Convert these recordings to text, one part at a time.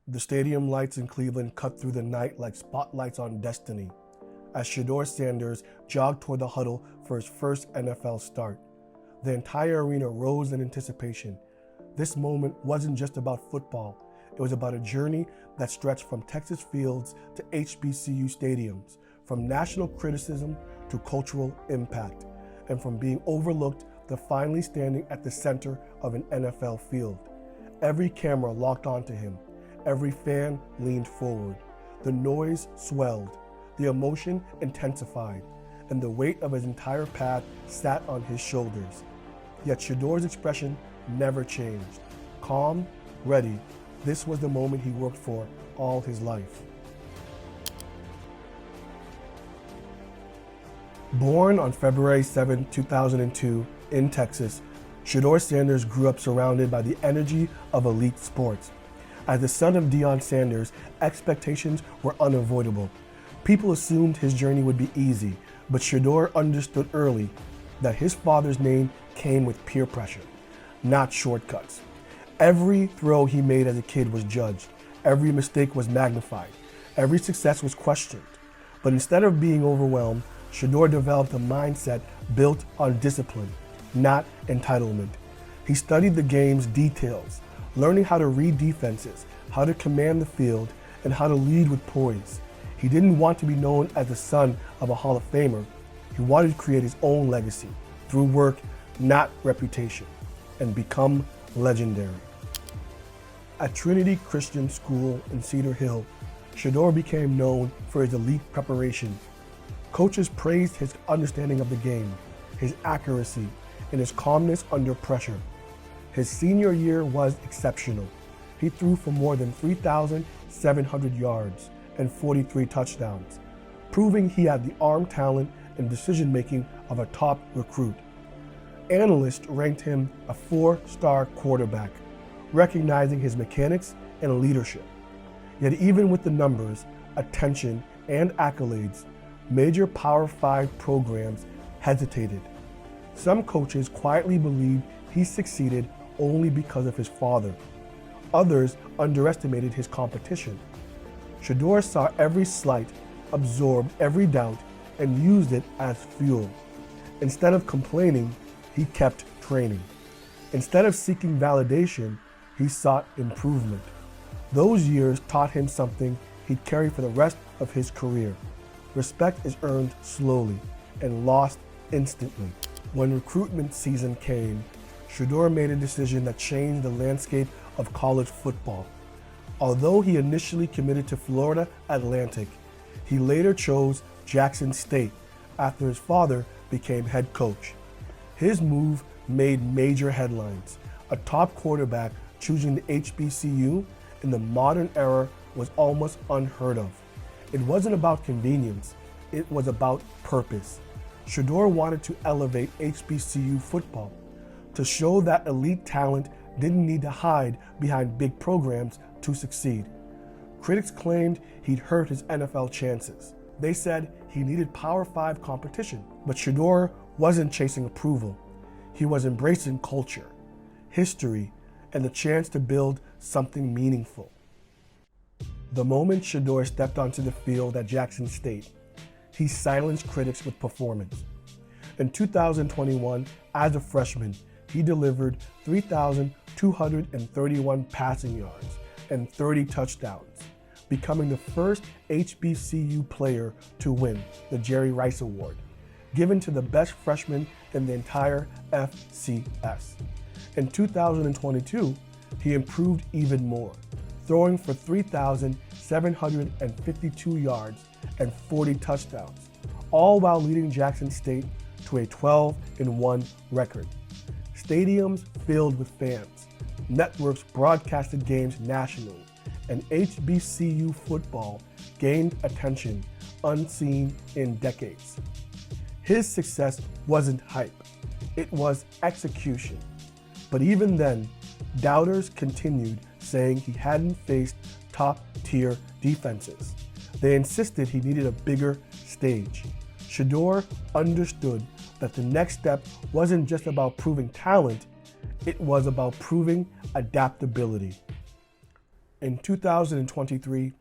The stadium lights in Cleveland cut through the night like spotlights on destiny as Shedeur Sanders jogged toward the huddle for his first NFL start. The entire arena rose in anticipation. This moment wasn't just about football. It was about a journey that stretched from Texas fields to HBCU stadiums, from national criticism to cultural impact, and from being overlooked to finally standing at the center of an NFL field. Every camera locked onto him. Every fan leaned forward. The noise swelled. The emotion intensified. And the weight of his entire path sat on his shoulders. Yet Shedeur's expression never changed. Calm, ready. This was the moment he worked for all his life. Born on February 7, 2002, in Texas, Shedeur Sanders grew up surrounded by the energy of elite sports. As the son of Deion Sanders, expectations were unavoidable. People assumed his journey would be easy, but Shedeur understood early that his father's name came with peer pressure, not shortcuts. Every throw he made as a kid was judged. Every mistake was magnified. Every success was questioned. But instead of being overwhelmed, Shedeur developed a mindset built on discipline, not entitlement. He studied the game's details, learning how to read defenses, how to command the field, and how to lead with poise. He didn't want to be known as the son of a Hall of Famer. He wanted to create his own legacy through work, not reputation, and become legendary. At Trinity Christian School in Cedar Hill, Shedeur became known for his elite preparation. Coaches praised his understanding of the game, his accuracy, and his calmness under pressure. His senior year was exceptional. He threw for more than 3,700 yards and 43 touchdowns, proving he had the arm talent and decision-making of a top recruit. Analysts ranked him a 4-star quarterback, recognizing his mechanics and leadership. Yet even with the numbers, attention, and accolades, major Power 5 programs hesitated. Some coaches quietly believed he succeeded only because of his father. Others underestimated his competition. Shedeur saw every slight, absorbed every doubt, and used it as fuel. Instead of complaining, he kept training. Instead of seeking validation, he sought improvement. Those years taught him something he'd carry for the rest of his career. Respect is earned slowly and lost instantly. When recruitment season came, Shedeur made a decision that changed the landscape of college football. Although he initially committed to Florida Atlantic, he later chose Jackson State after his father became head coach. His move made major headlines. A top quarterback choosing the HBCU in the modern era was almost unheard of. It wasn't about convenience, it was about purpose. Shedeur wanted to elevate HBCU football, to show that elite talent didn't need to hide behind big programs to succeed. Critics claimed he'd hurt his NFL chances. They said he needed Power 5 competition, but Shedeur wasn't chasing approval. He was embracing culture, history, and the chance to build something meaningful. The moment Shedeur stepped onto the field at Jackson State, he silenced critics with performance. In 2021, as a freshman, he delivered 3,231 passing yards and 30 touchdowns, becoming the first HBCU player to win the Jerry Rice Award, given to the best freshman in the entire FCS. In 2022, he improved even more, throwing for 3,752 yards and 40 touchdowns, all while leading Jackson State to a 12-1 record. Stadiums filled with fans, networks broadcasted games nationally, and HBCU football gained attention unseen in decades. His success wasn't hype, it was execution. But even then, doubters continued saying he hadn't faced top-tier defenses. They insisted he needed a bigger stage. Shedeur understood that the next step wasn't just about proving talent, it was about proving adaptability. In 2023,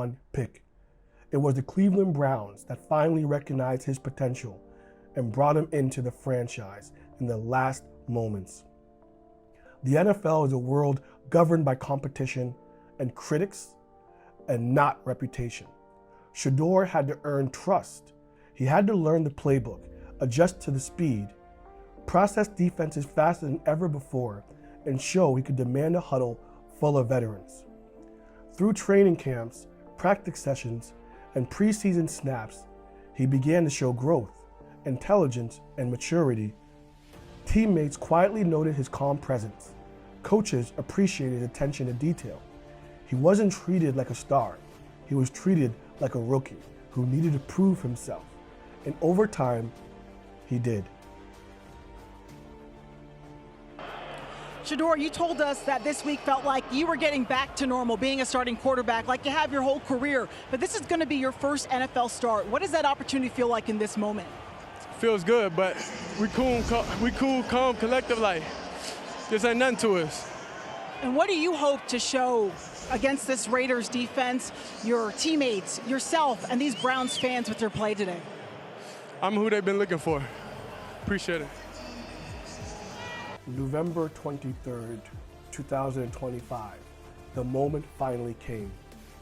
one pick. It was the Cleveland Browns that finally recognized his potential and brought him into the franchise in the last moments. The NFL is a world governed by competition and critics and not reputation. Shedeur had to earn trust. He had to learn the playbook, adjust to the speed, process defenses faster than ever before, and show he could demand a huddle full of veterans. Through training camps, practice sessions, and preseason snaps, he began to show growth, intelligence, and maturity. Teammates quietly noted his calm presence. Coaches appreciated his attention to detail. He wasn't treated like a star. He was treated like a rookie who needed to prove himself. And over time, he did. Shedeur, you told us that this week felt like you were getting back to normal, being a starting quarterback like you have your whole career, but this is going to be your first NFL start. What does that opportunity feel like in this moment? Feels good, but we cool, calm, collective like. This ain't nothing to us. And what do you hope to show against this Raiders defense, your teammates, yourself, and these Browns fans with their play today? I'm who they've been looking for. Appreciate it. November 23rd, 2025, the moment finally came.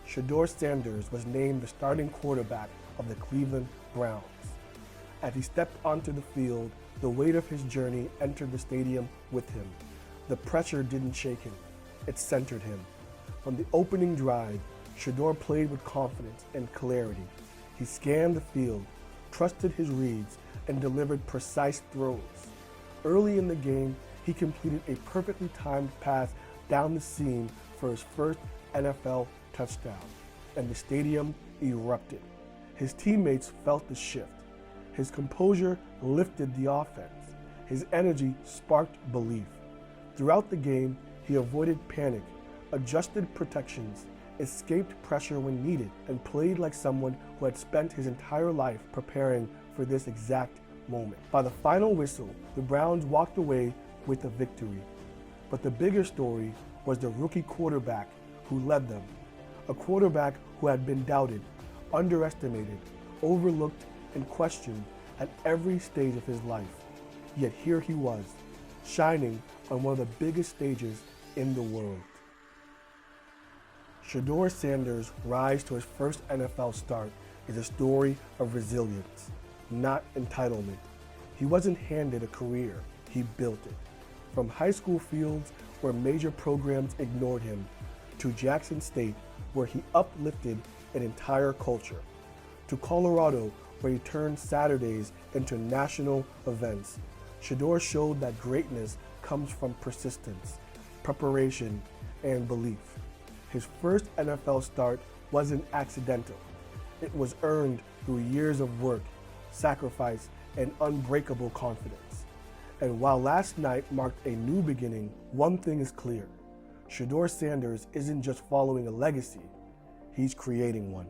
Shedeur Sanders was named the starting quarterback of the Cleveland Browns. As he stepped onto the field, the weight of his journey entered the stadium with him. The pressure didn't shake him, it centered him. From the opening drive, Shedeur played with confidence and clarity. He scanned the field, trusted his reads, and delivered precise throws. Early in the game, he completed a perfectly timed pass down the seam for his first NFL touchdown, and the stadium erupted. His teammates felt the shift. His composure lifted the offense. His energy sparked belief. Throughout the game, he avoided panic, adjusted protections, escaped pressure when needed, and played like someone who had spent his entire life preparing for this exact moment. By the final whistle, the Browns walked away with a victory. But the bigger story was the rookie quarterback who led them. A quarterback who had been doubted, underestimated, overlooked, and questioned at every stage of his life. Yet here he was, shining on one of the biggest stages in the world. Shedeur Sanders' rise to his first NFL start is a story of resilience, not entitlement. He wasn't handed a career, he built it. From high school fields where major programs ignored him, to Jackson State where he uplifted an entire culture, to Colorado where he turned Saturdays into national events. Shedeur showed that greatness comes from persistence, preparation, and belief. His first NFL start wasn't accidental. It was earned through years of work, sacrifice, and unbreakable confidence. And while last night marked a new beginning, one thing is clear. Shedeur Sanders isn't just following a legacy, he's creating one.